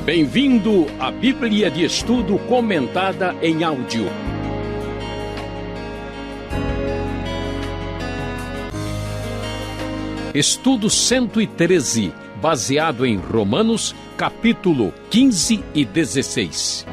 Bem-vindo à Bíblia de Estudo comentada em áudio. Estudo 113, baseado em Romanos, capítulo 15 e 16.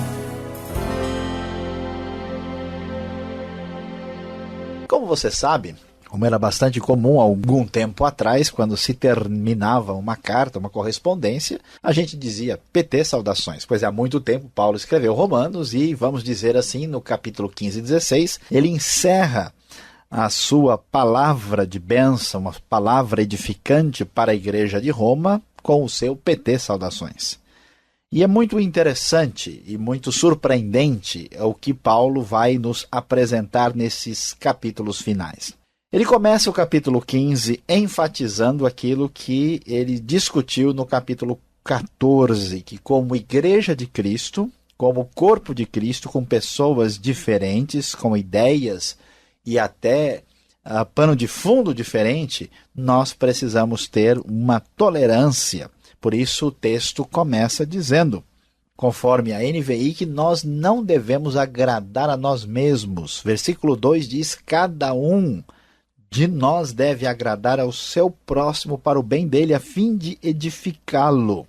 Como você sabe, como era bastante comum há algum tempo atrás, quando se terminava uma carta, uma correspondência, a gente dizia PT saudações. Pois é, há muito tempo Paulo escreveu Romanos e, vamos dizer assim, no capítulo 15 e 16, ele encerra a sua palavra de bênção, uma palavra edificante para a igreja de Roma, com o seu PT saudações. E é muito interessante e muito surpreendente o que Paulo vai nos apresentar nesses capítulos finais. Ele começa o capítulo 15 enfatizando aquilo que ele discutiu no capítulo 14, que como igreja de Cristo, como corpo de Cristo, com pessoas diferentes, com ideias e até pano de fundo diferente, nós precisamos ter uma tolerância. Por isso o texto começa dizendo, conforme a NVI, que nós não devemos agradar a nós mesmos. Versículo 2 diz, cada um de nós deve agradar ao seu próximo para o bem dele, a fim de edificá-lo.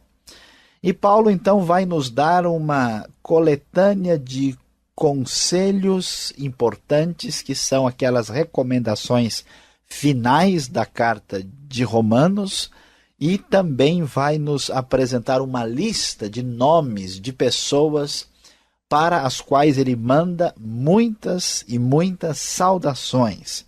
E Paulo então vai nos dar uma coletânea de conselhos importantes, que são aquelas recomendações finais da carta de Romanos, e também vai nos apresentar uma lista de nomes de pessoas para as quais ele manda muitas e muitas saudações.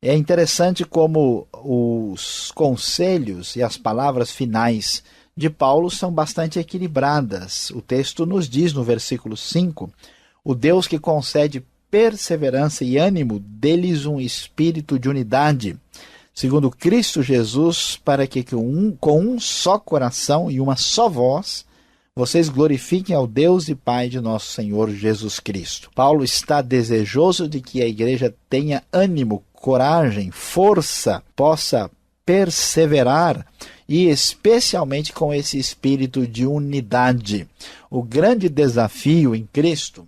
É interessante como os conselhos e as palavras finais de Paulo são bastante equilibradas. O texto nos diz no versículo 5, o Deus que concede perseverança e ânimo, dê-lhes um espírito de unidade, segundo Cristo Jesus, para que com um só coração e uma só voz, vocês glorifiquem ao Deus e Pai de nosso Senhor Jesus Cristo. Paulo está desejoso de que a igreja tenha ânimo, coragem, força, possa perseverar e especialmente com esse espírito de unidade. O grande desafio em Cristo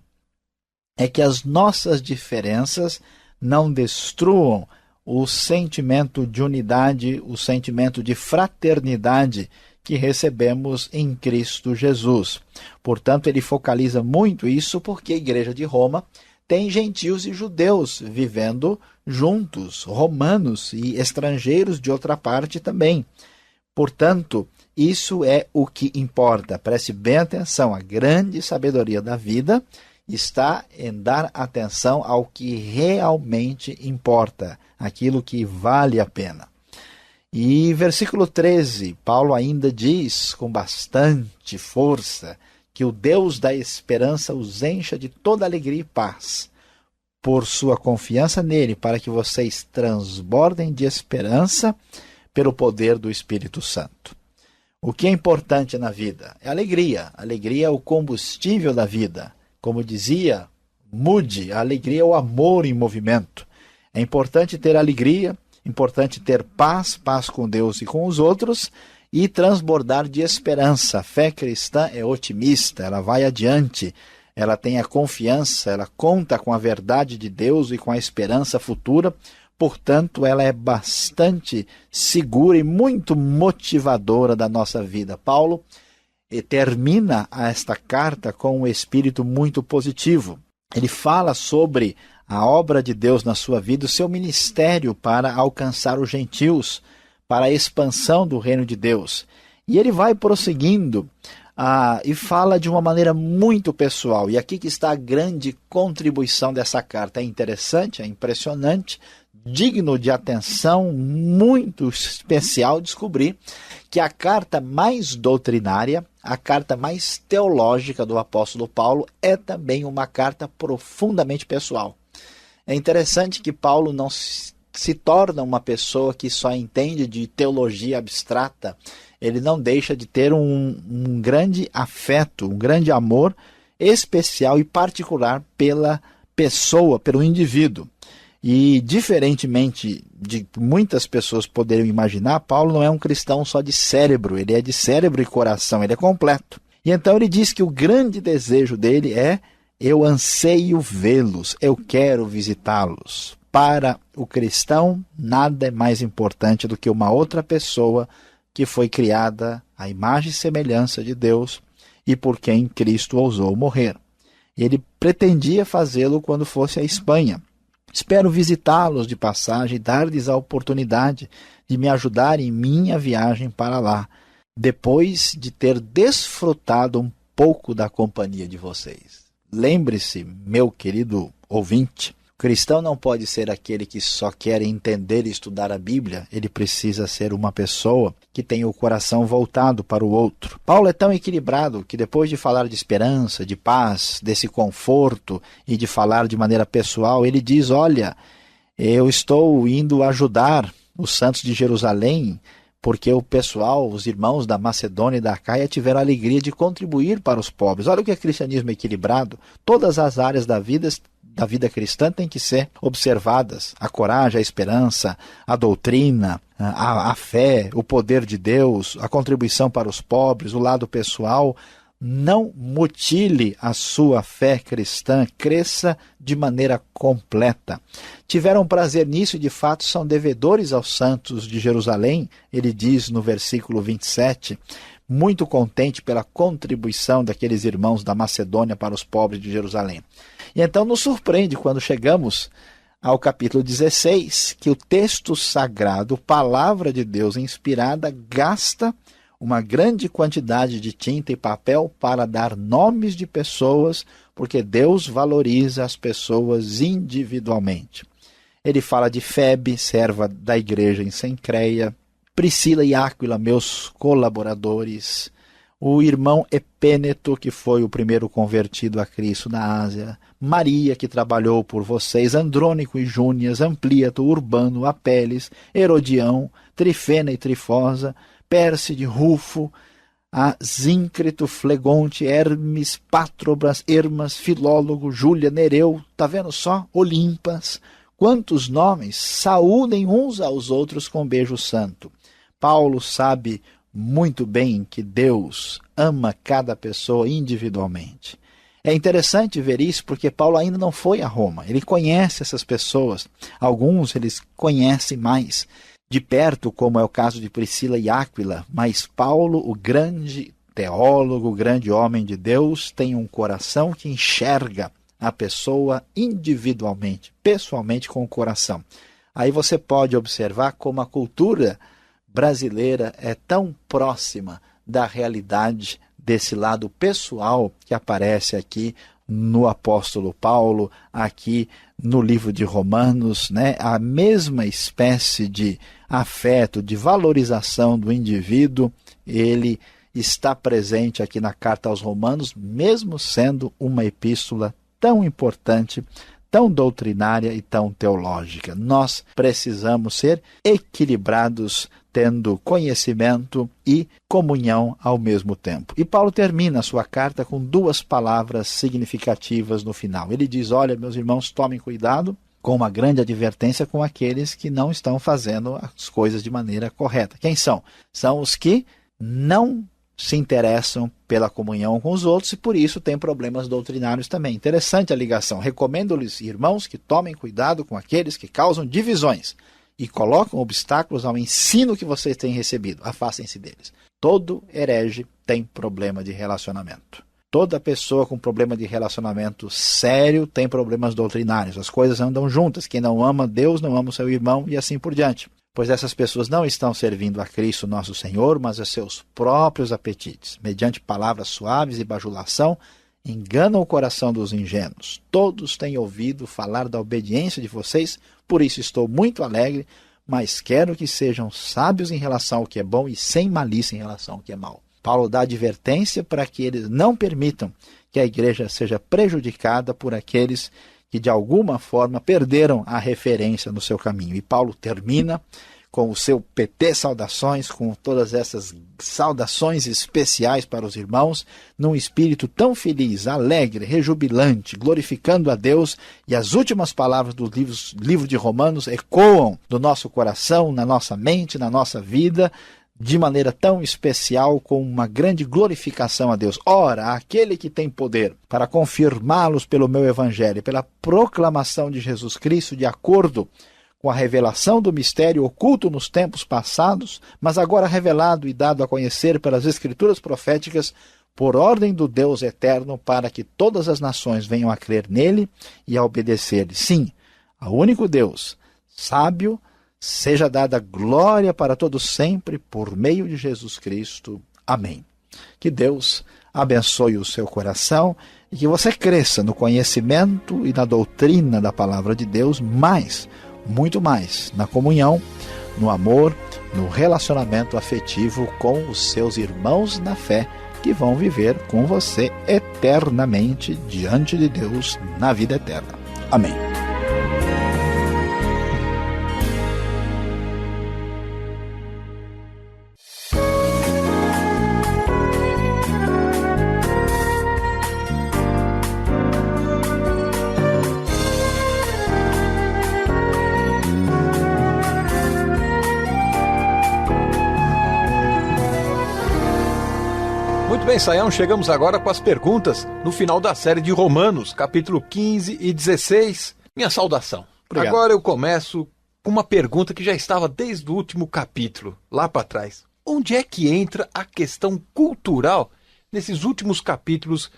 é que as nossas diferenças não destruam o sentimento de unidade, o sentimento de fraternidade que recebemos em Cristo Jesus. Portanto, ele focaliza muito isso porque a igreja de Roma tem gentios e judeus vivendo juntos, romanos e estrangeiros de outra parte também. Portanto, isso é o que importa. Preste bem atenção, a grande sabedoria da vida está em dar atenção ao que realmente importa, aquilo que vale a pena. E versículo 13, Paulo ainda diz com bastante força que o Deus da esperança os encha de toda alegria e paz, por sua confiança nele, para que vocês transbordem de esperança pelo poder do Espírito Santo. O que é importante na vida é alegria. A alegria é o combustível da vida. Como dizia Moody, a alegria é o amor em movimento. É importante ter alegria, importante ter paz, paz com Deus e com os outros, e transbordar de esperança. A fé cristã é otimista, ela vai adiante, ela tem a confiança, ela conta com a verdade de Deus e com a esperança futura, portanto, ela é bastante segura e muito motivadora da nossa vida. Paulo termina esta carta com um espírito muito positivo. Ele fala sobre a obra de Deus na sua vida, o seu ministério para alcançar os gentios, para a expansão do reino de Deus. E ele vai prosseguindo e fala de uma maneira muito pessoal. E aqui que está a grande contribuição dessa carta. É interessante, é impressionante, digno de atenção muito especial descobrir que a carta mais doutrinária, a carta mais teológica do apóstolo Paulo é também uma carta profundamente pessoal. É interessante que Paulo não se torna uma pessoa que só entende de teologia abstrata. Ele não deixa de ter um grande afeto, um grande amor especial e particular pela pessoa, pelo indivíduo. E, diferentemente de muitas pessoas poderiam imaginar, Paulo não é um cristão só de cérebro, ele é de cérebro e coração, ele é completo. E então ele diz que o grande desejo dele é: eu anseio vê-los, eu quero visitá-los. Para o cristão, nada é mais importante do que uma outra pessoa que foi criada à imagem e semelhança de Deus e por quem Cristo ousou morrer. Ele pretendia fazê-lo quando fosse à Espanha. Espero visitá-los de passagem e dar-lhes a oportunidade de me ajudar em minha viagem para lá, depois de ter desfrutado um pouco da companhia de vocês. Lembre-se, meu querido ouvinte, o cristão não pode ser aquele que só quer entender e estudar a Bíblia, ele precisa ser uma pessoa que tem o coração voltado para o outro. Paulo é tão equilibrado que depois de falar de esperança, de paz, desse conforto e de falar de maneira pessoal, ele diz: olha, eu estou indo ajudar os santos de Jerusalém, porque o pessoal, os irmãos da Macedônia e da Acaia tiveram a alegria de contribuir para os pobres. Olha o que é cristianismo equilibrado. Todas as áreas da vida cristã têm que ser observadas. A coragem, a esperança, a doutrina, a fé, o poder de Deus, a contribuição para os pobres, o lado pessoal. Não mutile a sua fé cristã, cresça de maneira completa. Tiveram prazer nisso e de fato são devedores aos santos de Jerusalém, ele diz no versículo 27, muito contente pela contribuição daqueles irmãos da Macedônia para os pobres de Jerusalém. E então nos surpreende quando chegamos ao capítulo 16, que o texto sagrado, palavra de Deus inspirada, gasta uma grande quantidade de tinta e papel para dar nomes de pessoas, porque Deus valoriza as pessoas individualmente. Ele fala de Febe, serva da igreja em Cencreia, Priscila e Áquila, meus colaboradores, o irmão Epêneto, que foi o primeiro convertido a Cristo na Ásia, Maria, que trabalhou por vocês, Andrônico e Júnias, Amplíato, Urbano, Apeles, Herodião, Trifena e Trifosa, Pérside, Rufo, a Zíncrito, Flegonte, Hermes, Pátrobras, Hermas, Filólogo, Júlia, Nereu, tá vendo só? Olimpas, quantos nomes, saúdem uns aos outros com beijo santo. Paulo sabe muito bem que Deus ama cada pessoa individualmente. É interessante ver isso porque Paulo ainda não foi a Roma, ele conhece essas pessoas, alguns eles conhecem mais de perto, como é o caso de Priscila e Áquila, mas Paulo, o grande teólogo, o grande homem de Deus, tem um coração que enxerga a pessoa individualmente, pessoalmente com o coração. Aí você pode observar como a cultura brasileira é tão próxima da realidade desse lado pessoal que aparece aqui no apóstolo Paulo, aqui no livro de Romanos, né? A mesma espécie de afeto, de valorização do indivíduo, ele está presente aqui na carta aos Romanos, mesmo sendo uma epístola tão importante, tão doutrinária e tão teológica. Nós precisamos ser equilibrados, tendo conhecimento e comunhão ao mesmo tempo. E Paulo termina a sua carta com duas palavras significativas no final. Ele diz: olha, meus irmãos, tomem cuidado, com uma grande advertência com aqueles que não estão fazendo as coisas de maneira correta. Quem são? São os que não se interessam pela comunhão com os outros e por isso têm problemas doutrinários também. Interessante a ligação. Recomendo-lhes, irmãos, que tomem cuidado com aqueles que causam divisões e colocam obstáculos ao ensino que vocês têm recebido. Afastem-se deles. Todo herege tem problema de relacionamento. Toda pessoa com problema de relacionamento sério tem problemas doutrinários. As coisas andam juntas. Quem não ama Deus não ama o seu irmão e assim por diante. Pois essas pessoas não estão servindo a Cristo nosso Senhor, mas a seus próprios apetites. Mediante palavras suaves e bajulação, enganam o coração dos ingênuos. Todos têm ouvido falar da obediência de vocês, por isso estou muito alegre, mas quero que sejam sábios em relação ao que é bom e sem malícia em relação ao que é mal. Paulo dá advertência para que eles não permitam que a igreja seja prejudicada por aqueles que de alguma forma perderam a referência no seu caminho. E Paulo termina com o seu PT saudações, com todas essas saudações especiais para os irmãos, num espírito tão feliz, alegre, rejubilante, glorificando a Deus, e as últimas palavras do livro de Romanos ecoam do nosso coração, na nossa mente, na nossa vida, de maneira tão especial, com uma grande glorificação a Deus. Ora, aquele que tem poder para confirmá-los pelo meu evangelho, pela proclamação de Jesus Cristo, de acordo com a revelação do mistério oculto nos tempos passados, mas agora revelado e dado a conhecer pelas Escrituras proféticas, por ordem do Deus eterno, para que todas as nações venham a crer nele e a obedecer-lhe. Sim, ao único Deus, sábio, seja dada glória para todos sempre, por meio de Jesus Cristo. Amém. Que Deus abençoe o seu coração e que você cresça no conhecimento e na doutrina da palavra de Deus, mais, muito mais, na comunhão, no amor, no relacionamento afetivo com os seus irmãos na fé, que vão viver com você eternamente diante de Deus na vida eterna. Amém. Muito bem, Sayão, chegamos agora com as perguntas no final da série de Romanos, capítulo 15 e 16. Minha saudação. Obrigado. Agora eu começo com uma pergunta que já estava desde o último capítulo, lá para trás. Onde é que entra a questão cultural nesses últimos capítulos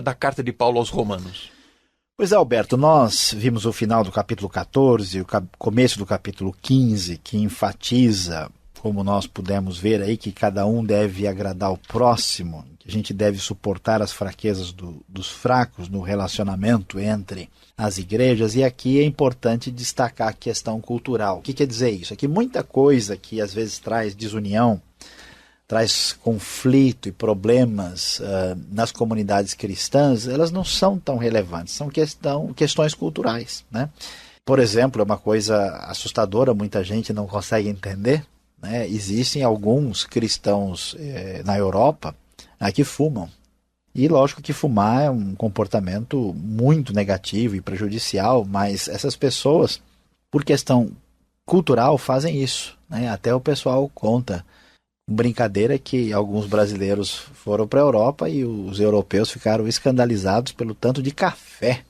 da carta de Paulo aos Romanos? Pois é, Alberto, nós vimos o final do capítulo 14, o começo do capítulo 15, que enfatiza, como nós pudemos ver aí, que cada um deve agradar o próximo, que a gente deve suportar as fraquezas dos fracos no relacionamento entre as igrejas. E aqui é importante destacar a questão cultural. O que quer dizer isso? É que muita coisa que às vezes traz desunião, traz conflito e problemas nas comunidades cristãs, elas não são tão relevantes, são questões culturais, né? Por exemplo, é uma coisa assustadora, muita gente não consegue entender, né? Existem alguns cristãos na Europa que fumam. E lógico que fumar é um comportamento muito negativo e prejudicial, mas essas pessoas, por questão cultural, fazem isso, né? Até o pessoal conta, brincadeira, que alguns brasileiros foram para a Europa e os europeus ficaram escandalizados pelo tanto de café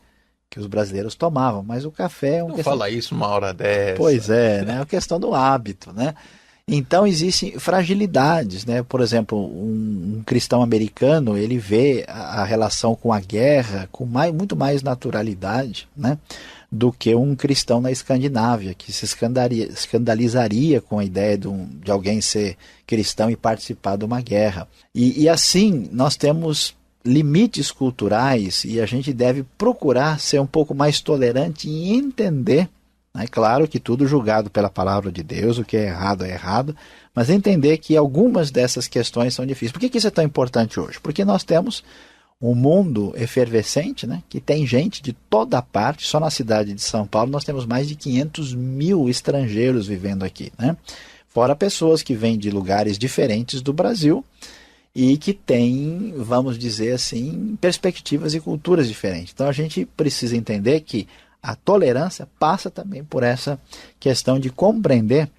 que os brasileiros tomavam. Mas o café é uma questão... Fala isso uma hora dessa. Pois é, né? É uma questão do hábito, né? Então existem fragilidades, né? Por exemplo, um cristão americano, ele vê a relação com a guerra com muito mais naturalidade, né, do que um cristão na Escandinávia, que se escandalizaria com a ideia de alguém ser cristão e participar de uma guerra. E assim, nós temos limites culturais e a gente deve procurar ser um pouco mais tolerante e entender. É claro que tudo julgado pela palavra de Deus, o que é errado, mas entender que algumas dessas questões são difíceis. Por que isso é tão importante hoje? Porque nós temos um mundo efervescente, né, que tem gente de toda parte. Só na cidade de São Paulo nós temos mais de 500 mil estrangeiros vivendo aqui, né? Fora pessoas que vêm de lugares diferentes do Brasil e que têm, vamos dizer assim, perspectivas e culturas diferentes. Então a gente precisa entender que a tolerância passa também por essa questão de compreender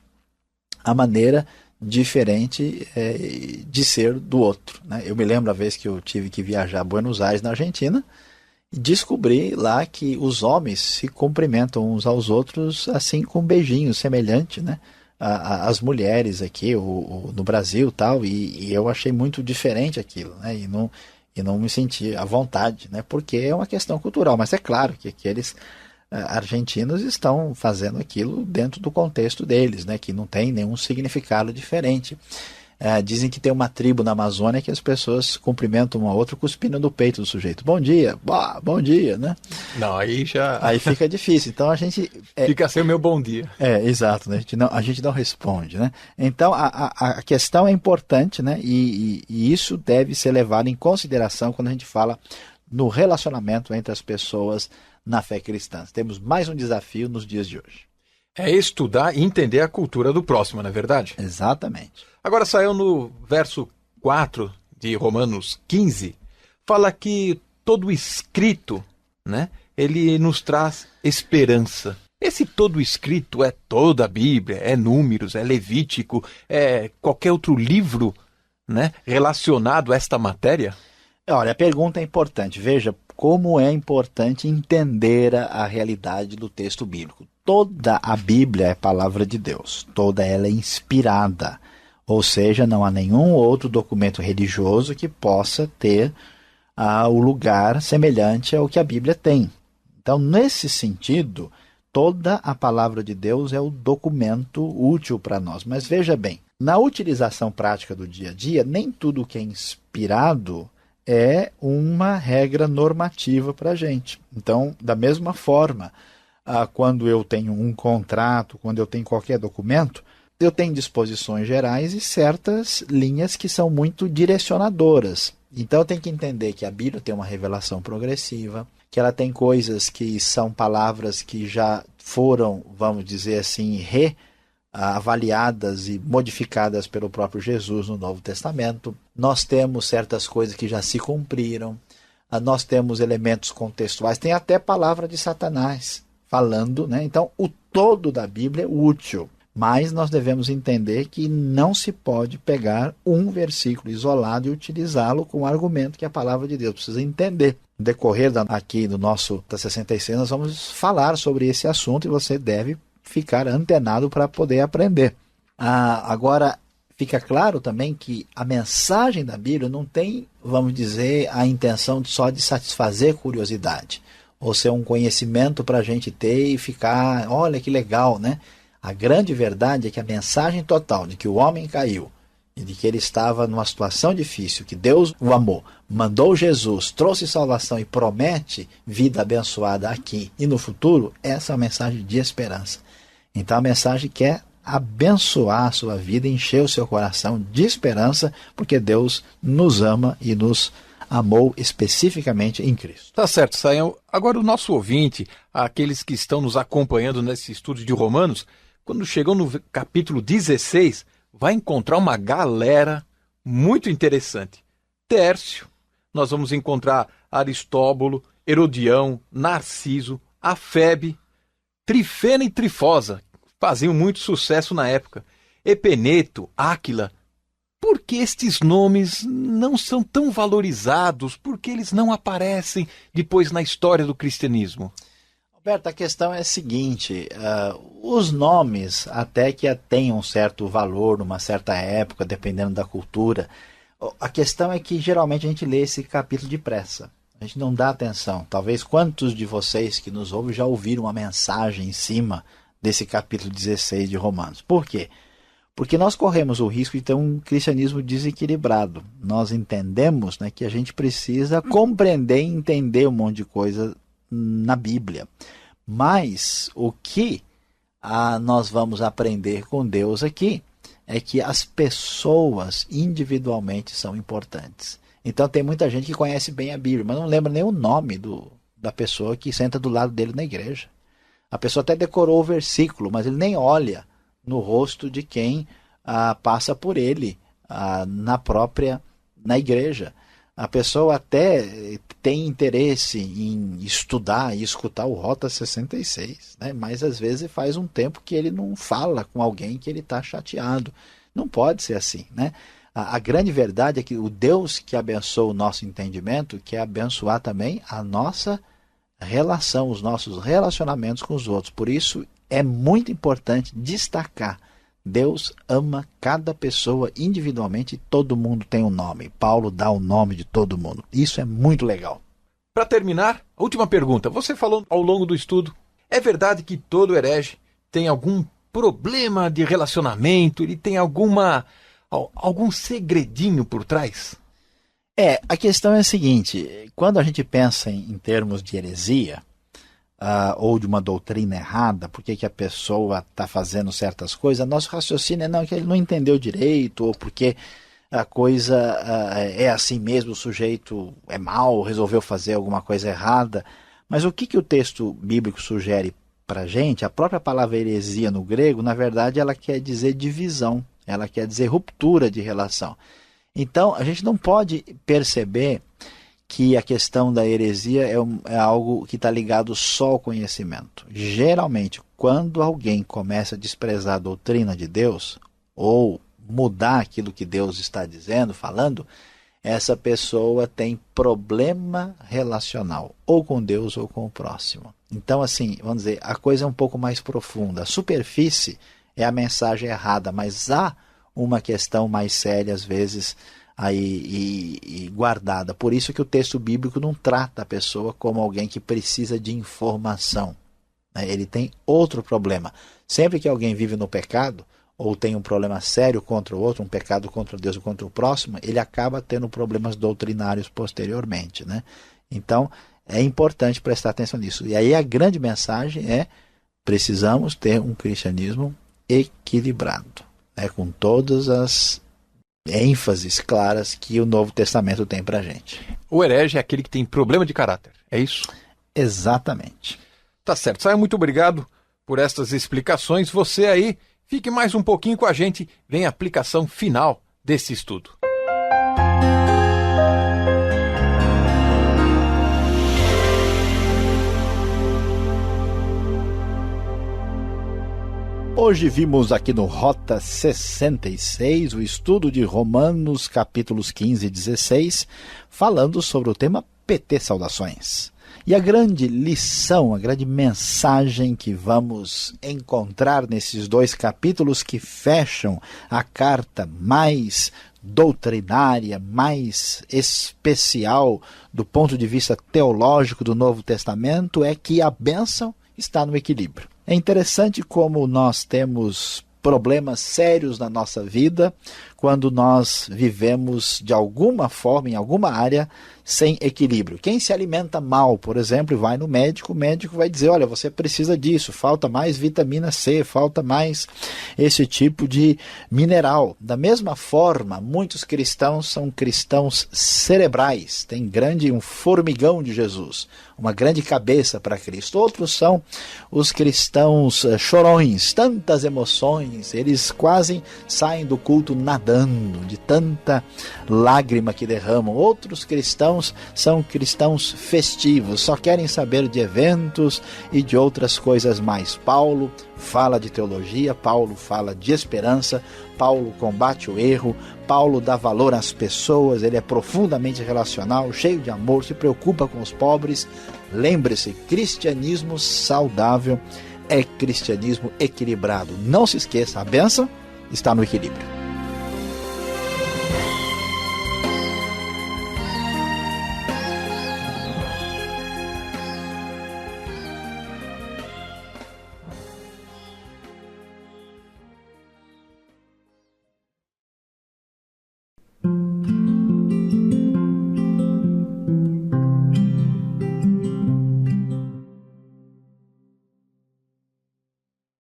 a maneira diferente de ser do outro, né? Eu me lembro a vez que eu tive que viajar a Buenos Aires, na Argentina, e descobri lá que os homens se cumprimentam uns aos outros assim com um beijinho semelhante, né, às mulheres aqui no Brasil tal, e eu achei muito diferente aquilo, né, e não me senti à vontade, né, porque é uma questão cultural. Mas é claro que aqueles argentinos estão fazendo aquilo dentro do contexto deles, né, que não tem nenhum significado diferente. Dizem que tem uma tribo na Amazônia que as pessoas cumprimentam uma outra cuspindo no peito do sujeito. Bom dia, bom dia, né? Não, aí fica difícil. Então a gente... Fica sem o meu bom dia. Exato, né? A gente não responde, né? Então a questão é importante, né? E isso deve ser levado em consideração quando a gente fala no relacionamento entre as pessoas na fé cristã. Temos mais um desafio nos dias de hoje. É estudar e entender a cultura do próximo, não é verdade? Exatamente. Agora saiu no verso 4 de Romanos 15, fala que todo escrito, né, ele nos traz esperança. Esse todo escrito é toda a Bíblia, é Números, é Levítico, é qualquer outro livro, né, relacionado a esta matéria? Olha, a pergunta é importante. Veja como é importante entender a realidade do texto bíblico. Toda a Bíblia é palavra de Deus, toda ela é inspirada. Ou seja, não há nenhum outro documento religioso que possa ter o lugar semelhante ao que a Bíblia tem. Então, nesse sentido, toda a palavra de Deus é o documento útil para nós. Mas veja bem, na utilização prática do dia a dia, nem tudo que é inspirado é uma regra normativa para a gente. Então, da mesma forma, quando eu tenho um contrato, quando eu tenho qualquer documento, eu tenho disposições gerais e certas linhas que são muito direcionadoras. Então, eu tenho que entender que a Bíblia tem uma revelação progressiva, que ela tem coisas que são palavras que já foram, vamos dizer assim, avaliadas e modificadas pelo próprio Jesus no Novo Testamento. Nós temos certas coisas que já se cumpriram, nós temos elementos contextuais, tem até palavra de Satanás falando, né? Então, o todo da Bíblia é útil, mas nós devemos entender que não se pode pegar um versículo isolado e utilizá-lo como argumento que a palavra de Deus precisa entender. No decorrer aqui do nosso 66, nós vamos falar sobre esse assunto e você deve ficar antenado para poder aprender. Agora, fica claro também que a mensagem da Bíblia não tem, vamos dizer, a intenção só de satisfazer curiosidade, ou ser um conhecimento para a gente ter e ficar, olha que legal, né? A grande verdade é que a mensagem total de que o homem caiu e de que ele estava numa situação difícil, que Deus o amou, mandou Jesus, trouxe salvação e promete vida abençoada aqui e no futuro, essa é uma mensagem de esperança. Então a mensagem quer abençoar a sua vida, encher o seu coração de esperança, porque Deus nos ama e nos amou especificamente em Cristo. Tá certo, Sayão. Agora o nosso ouvinte, aqueles que estão nos acompanhando nesse estudo de Romanos, quando chegam no capítulo 16, vai encontrar uma galera muito interessante. Tércio, nós vamos encontrar Aristóbulo, Herodião, Narciso, Afebe, Trifena e Trifosa, faziam muito sucesso na época. Epeneto, Áquila. Por que estes nomes não são tão valorizados? Por que eles não aparecem depois na história do cristianismo? Alberto, a questão é a seguinte, os nomes até que tenham um certo valor numa certa época, dependendo da cultura, a questão é que geralmente a gente lê esse capítulo depressa. A gente não dá atenção. Talvez quantos de vocês que nos ouvem já ouviram uma mensagem em cima desse capítulo 16 de Romanos. Por quê? Porque nós corremos o risco de ter um cristianismo desequilibrado. Nós entendemos, né, que a gente precisa compreender e entender um monte de coisa na Bíblia. Mas o que nós vamos aprender com Deus aqui é que as pessoas individualmente são importantes. Então tem muita gente que conhece bem a Bíblia, mas não lembra nem o nome da pessoa que senta do lado dele na igreja. A pessoa até decorou o versículo, mas ele nem olha no rosto de quem passa por ele na igreja. A pessoa até tem interesse em estudar e escutar o Rota 66, né? Mas às vezes faz um tempo que ele não fala com alguém que ele está chateado. Não pode ser assim, né? A grande verdade é que o Deus que abençoa o nosso entendimento quer abençoar também a nossa relação, os nossos relacionamentos com os outros. Por isso é muito importante destacar: Deus ama cada pessoa individualmente e todo mundo tem um nome. Paulo dá o nome de todo mundo. Isso é muito legal. Para terminar, a última pergunta. Você falou ao longo do estudo, é verdade que todo herege tem algum problema de relacionamento? Ele tem algum segredinho por trás? A questão é a seguinte: quando a gente pensa em termos de heresia, ou de uma doutrina errada, por que a pessoa está fazendo certas coisas, nosso raciocínio é que ele não entendeu direito, ou porque a coisa é assim mesmo, o sujeito é mau, resolveu fazer alguma coisa errada. Mas o que o texto bíblico sugere para a gente? A própria palavra heresia no grego, na verdade, ela quer dizer divisão, ela quer dizer ruptura de relação. Então, a gente não pode perceber que a questão da heresia é algo que está ligado só ao conhecimento. Geralmente, quando alguém começa a desprezar a doutrina de Deus, ou mudar aquilo que Deus está dizendo, falando, essa pessoa tem problema relacional, ou com Deus ou com o próximo. Então, assim, vamos dizer, a coisa é um pouco mais profunda. A superfície é a mensagem errada, mas há uma questão mais séria, às vezes, aí e guardada. Por isso que o texto bíblico não trata a pessoa como alguém que precisa de informação. Ele tem outro problema. Sempre que alguém vive no pecado, ou tem um problema sério contra o outro, um pecado contra Deus ou contra o próximo, ele acaba tendo problemas doutrinários posteriormente, né? Então, é importante prestar atenção nisso. E aí a grande mensagem é: precisamos ter um cristianismo equilibrado, né? Com todas as ênfases claras que o Novo Testamento tem para a gente. O herege é aquele que tem problema de caráter, é isso? Exatamente. Tá certo. Saia, muito obrigado por estas explicações. Você aí, fique mais um pouquinho com a gente, vem a aplicação final desse estudo. Hoje vimos aqui no Rota 66 o estudo de Romanos capítulos 15 e 16, falando sobre o tema PT Saudações. E a grande lição, a grande mensagem que vamos encontrar nesses dois capítulos que fecham a carta mais doutrinária, mais especial do ponto de vista teológico do Novo Testamento, é que a bênção está no equilíbrio. É interessante como nós temos problemas sérios na nossa vida quando nós vivemos de alguma forma, em alguma área, sem equilíbrio. Quem se alimenta mal, por exemplo, e vai no médico, o médico vai dizer: olha, você precisa disso, falta mais vitamina C, falta mais esse tipo de mineral. Da mesma forma, muitos cristãos são cristãos cerebrais, tem um formigão de Jesus, uma grande cabeça para Cristo. Outros são os cristãos chorões, tantas emoções, eles quase saem do culto nadando, de tanta lágrima que derramam. Outros cristãos são cristãos festivos, só querem saber de eventos e de outras coisas mais. Paulo fala de teologia, Paulo fala de esperança, Paulo combate o erro, Paulo dá valor às pessoas, ele é profundamente relacional, cheio de amor, se preocupa com os pobres. Lembre-se, cristianismo saudável é cristianismo equilibrado. Não se esqueça, a bênção está no equilíbrio.